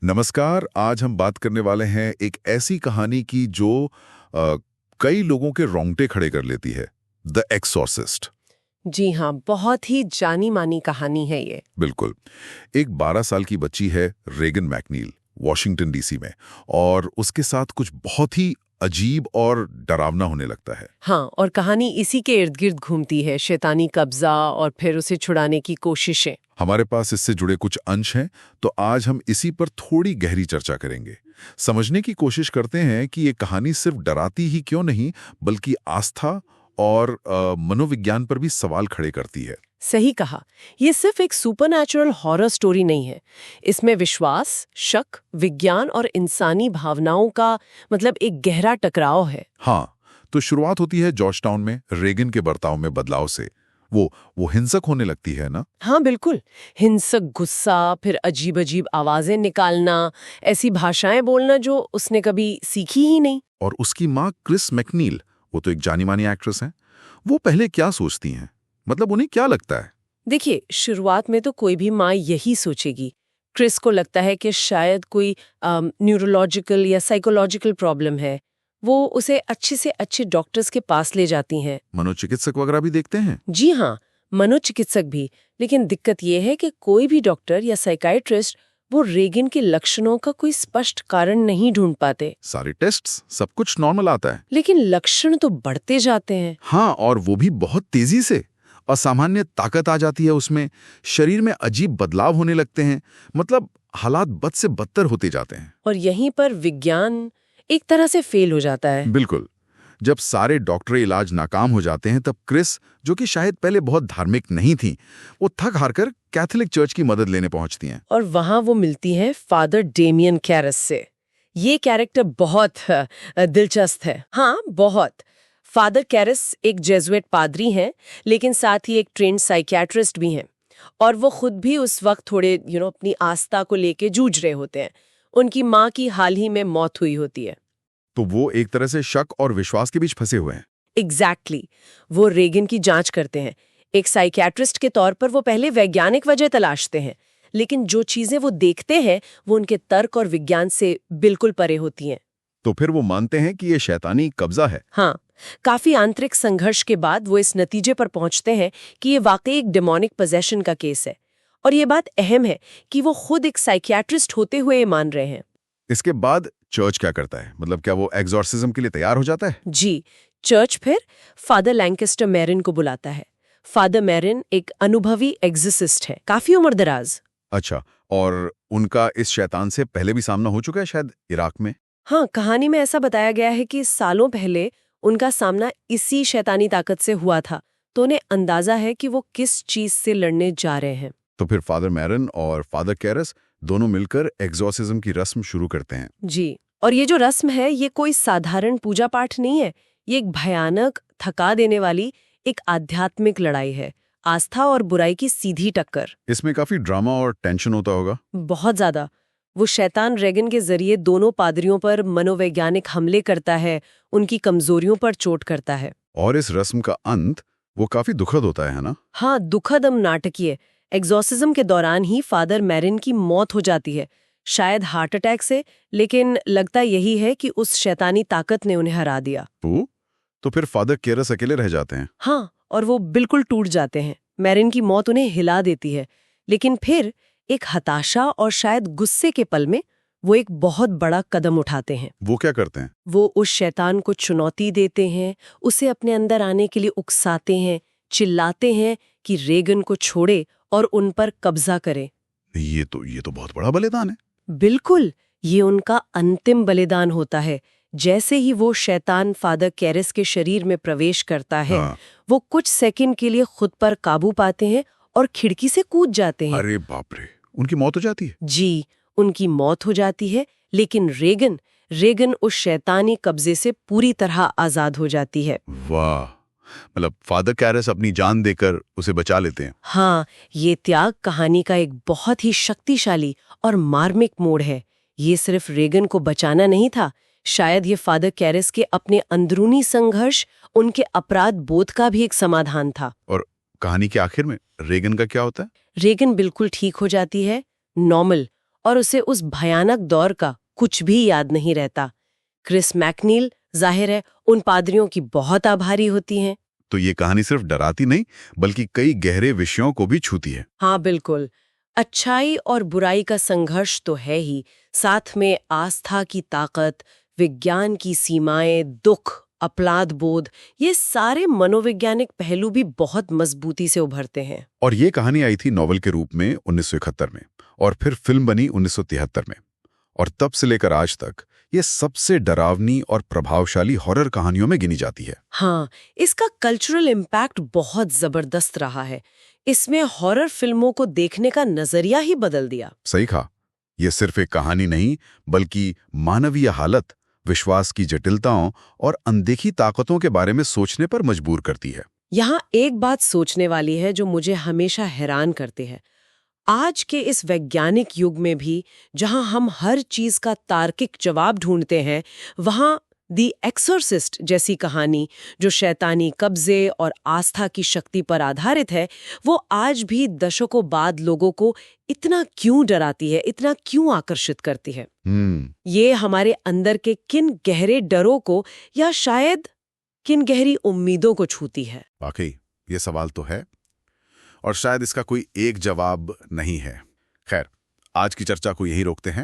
नमस्कार। आज हम बात करने वाले हैं एक ऐसी कहानी की जो कई लोगों के रोंगटे खड़े कर लेती है। The exorcist. जी हाँ, बहुत ही जानी मानी कहानी है ये। बिल्कुल। एक 12 साल की बच्ची है, रेगन मैकनील, वॉशिंगटन डीसी में, और उसके साथ कुछ बहुत ही अजीब और डरावना होने लगता है। हाँ, और कहानी इसी के इर्द गिर्द घूमती है, शैतानी कब्जा और फिर उसे छुड़ाने की कोशिशें। हमारे पास इससे जुड़े कुछ अंश हैं, तो आज हम इसी पर थोड़ी गहरी चर्चा करेंगे। समझने की कोशिश करते हैं कि ये कहानी सिर्फ डराती ही क्यों नहीं, बल्कि आस्था और मनोविज्ञान पर भी सवाल खड़े करती है। सही कहा, ये सिर्फ एक सुपरनैचुरल हॉरर स्टोरी नहीं है। इसमें विश्वास, शक, विज्ञान और इंसानी भावनाओं का एक गहरा टकराव है। हाँ, तो शुरुआत होती है जॉर्जटाउन में रेगन के बर्ताव में बदलाव से। वो हिंसक होने लगती है ना? हाँ बिल्कुल, हिंसक गुस्सा, फिर अजीब अजीब आवाजें निकालना, ऐसी भाषाएं बोलना जो उसने कभी सीखी ही नहीं। और उसकी माँ क्रिस मैकनील, वो तो एक जानी मानी एक्ट्रेस हैं, वो पहले क्या सोचती हैं? मतलब उन्हें क्या लगता है? देखिए, शुरुआत में तो कोई भी माँ यही सोचेगी। क्रिस को लगता है कि शायद कोई न्यूरोलॉजिकल या साइकोलॉजिकल प्रॉब्लम है। वो उसे अच्छे से अच्छे डॉक्टर्स के पास ले जाती हैं। मनोचिकित्सक वगैरह भी देखते हैं? जी हाँ, मनोचिकित्सक भी। लेकिन दिक्कत ये है कि कोई भी डॉक्टर या साइकाइट्रिस्ट वो रेगन के लक्षणों का कोई स्पष्ट कारण नहीं ढूंढ पाते। सारे टेस्ट्स, सब कुछ नॉर्मल आता है। लेकिन लक्षण तो बढ़ते जाते हैं। हाँ, और वो भी बहुत तेजी से। असामान्य ताकत आ जाती है उसमें, शरीर में अजीब बदलाव होने लगते हैं। मतलब हालात बद से बदतर होते जाते हैं। और यहीं पर विज्ञान एक तरह से फेल हो जाता है। बिल्कुल। जब सारे डॉक्टरी इलाज नाकाम हो जाते हैं, तब क्रिस, जो कि शायद पहले बहुत धार्मिक नहीं थी, वो थक हार कर कैथोलिक चर्च की मदद लेने पहुंचती हैं। और वहां वो मिलती है फादर डेमियन कैरस से। ये कैरेक्टर बहुत दिलचस्प है। हाँ, बहुत। फादर कैरस एक जेजुएट पादरी हैं, लेकिन साथ ही एक ट्रेन्ड साइकियाट्रिस्ट भी हैं। और वो खुद भी उस वक्त थोड़े अपनी आस्था को लेके जूझ रहे होते हैं। उनकी माँ की हाल ही में मौत हुई होती है। तो वो एक तरह से शक और विश्वास के बीच फंसे हुए हैं। एग्जैक्टली। वो रेगन की जांच करते हैं। एक साइकियाट्रिस्ट के तौर पर वो पहले वैज्ञानिक वजह तलाशते हैं, लेकिन जो चीजें वो देखते हैं वो उनके तर्क और विज्ञान से बिल्कुल परे होती हैं। तो फिर वो मानते हैं कि ये शैतानी कब्जा है। हाँ, काफी आंतरिक संघर्ष के बाद वो इस नतीजे पर पहुंचते हैं कि ये वाकई एक डेमोनिक पोजेशन का केस है। और ये बात अहम है कि वो खुद एक साइकियाट्रिस्ट होते हुए ये मान रहे हैं। इसके बाद चर्च क्या करता है? मतलब क्या वो एग्जॉर्सिज्म के लिए तैयार हो जाता है? जी, चर्च फिर फादर लैंकेस्टर मैरिन को बुलाता है। फादर मैरिन एक अनुभवी एक्सोर्सिस्ट है, काफी उम्रदराज। अच्छा, और उनका इस शैतान से पहले भी सामना हो चुका है शायद इराक में? हाँ, कहानी में ऐसा बताया गया है कि सालों पहले उनका सामना इसी शैतानी ताकत से हुआ था, तो उन्हें अंदाजा है कि वो किस चीज से लड़ने जा रहे हैं। तो फिर फादर मैरन और फादर कैरस दोनों मिलकर एग्जॉर्सिज्म की रस्म शुरू करते हैं। जी, और ये जो रस्म है ये कोई साधारण पूजा पाठ नहीं है। ये एक भयानक, थका देने वाली एक आध्यात्मिक लड़ाई है। आस्था और बुराई की सीधी टक्कर। इसमें काफी ड्रामा और टेंशन होता होगा। बहुत ज्यादा। वो शैतान रेगन के जरिए दोनों पादरियों पर मनोवैज्ञानिक हमले करता है, उनकी कमजोरियों पर चोट करता है। और इस रस्म का अंत वो काफी दुखद होता है ना? हाँ, दुखद नाटकीय। एग्जॉर्सिज्म के दौरान ही फादर मैरिन की मौत हो जाती है, शायद हार्ट अटैक से, लेकिन लगता यही है कि उस शैतानी ताकत ने उन्हें हरा दिया। तो फिर फादर कैरस अकेले रह जाते हैं। हाँ, और वो बिल्कुल टूट जाते हैं। मैरिन की मौत उन्हें हिला देती है, लेकिन फिर एक हताशा और शायद गुस्से के पल में वो एक बहुत बड़ा कदम उठाते हैं। वो क्या करते हैं? वो उस शैतान को चुनौती देते हैं, उसे अपने अंदर आने के लिए उकसाते हैं, चिल्लाते हैं कि रेगन को छोड़े और उन पर कब्जा करे। ये तो बहुत बड़ा बलिदान है। बिल्कुल, ये उनका अंतिम बलिदान होता है। जैसे ही वो शैतान फादर कैरस के शरीर में प्रवेश करता है, हाँ। वो कुछ सेकंड के लिए खुद पर काबू पाते हैं और खिड़की से कूद जाते हैं। अरे बाप रे, उनकी मौत हो जाती है? जी, उनकी मौत हो जाती है, लेकिन रेगन उस शैतानी कब्जे से पूरी तरह आजाद हो जाती है। वाह, मतलब फादर कैरस अपनी जान देकर उसे बचा लेते हैं। हाँ, ये त्याग कहानी का एक बहुत ही शक्तिशाली और मार्मिक मोड़ है। ये सिर्फ रेगन को बचाना नहीं था, शायद ये फादर कैरस के अपने अंदरूनी संघर्ष, उनके अपराध बोध का भी एक समाधान था। और कहानी के आखिर में रेगन का क्या होता है? रेगन बिल्कुल ठीक हो जाती है, नॉर्मल, और उसे उस भयानक दौर का कुछ भी याद नहीं रहता। क्रिस मैकनील जाहिर है उन पादरियों की बहुत आभारी होती हैं। तो ये कहानी सिर्फ डराती नहीं बल्कि कई गहरे विषयों को भी छूती है। हाँ बिल्कुल, अच्छाई और बुराई का संघर्ष तो है ही, साथ में आस्था की ताकत, विज्ञान की सीमाएं, दुख, अपराध बोध, ये सारे मनोवैज्ञानिक पहलू भी बहुत मजबूती से उभरते हैं। और ये कहानी आई थी नॉवल के रूप में 1971 में और फिर फिल्म बनी 1973 में। और तब से लेकर आज तक ये सबसे डरावनी और प्रभावशाली हॉरर कहानियों में गिनी जाती है। हाँ, इसका कल्चरल इम्पैक्ट बहुत जबरदस्त रहा है। इसमें हॉरर फिल्मों को देखने का नजरिया ही बदल दिया। सही कहा, ये सिर्फ एक कहानी नहीं बल्कि मानवीय हालत, विश्वास की जटिलताओं और अनदेखी ताकतों के बारे में सोचने पर मजबूर करती है। यहाँ एक बात सोचने वाली है जो मुझे हमेशा हैरान करती है। आज के इस वैज्ञानिक युग में भी जहां हम हर चीज का तार्किक जवाब ढूंढते हैं, वहां द एक्सोर्सिस्ट जैसी कहानी जो शैतानी कब्जे और आस्था की शक्ति पर आधारित है, वो आज भी दशकों बाद लोगों को इतना क्यों डराती है, इतना क्यों आकर्षित करती है। ये हमारे अंदर के किन गहरे डरों को या शायद किन गहरी उम्मीदों को छूती है। वाकई ये सवाल तो है और शायद इसका कोई एक जवाब नहीं है। खैर, आज की चर्चा को यहीं रोकते हैं।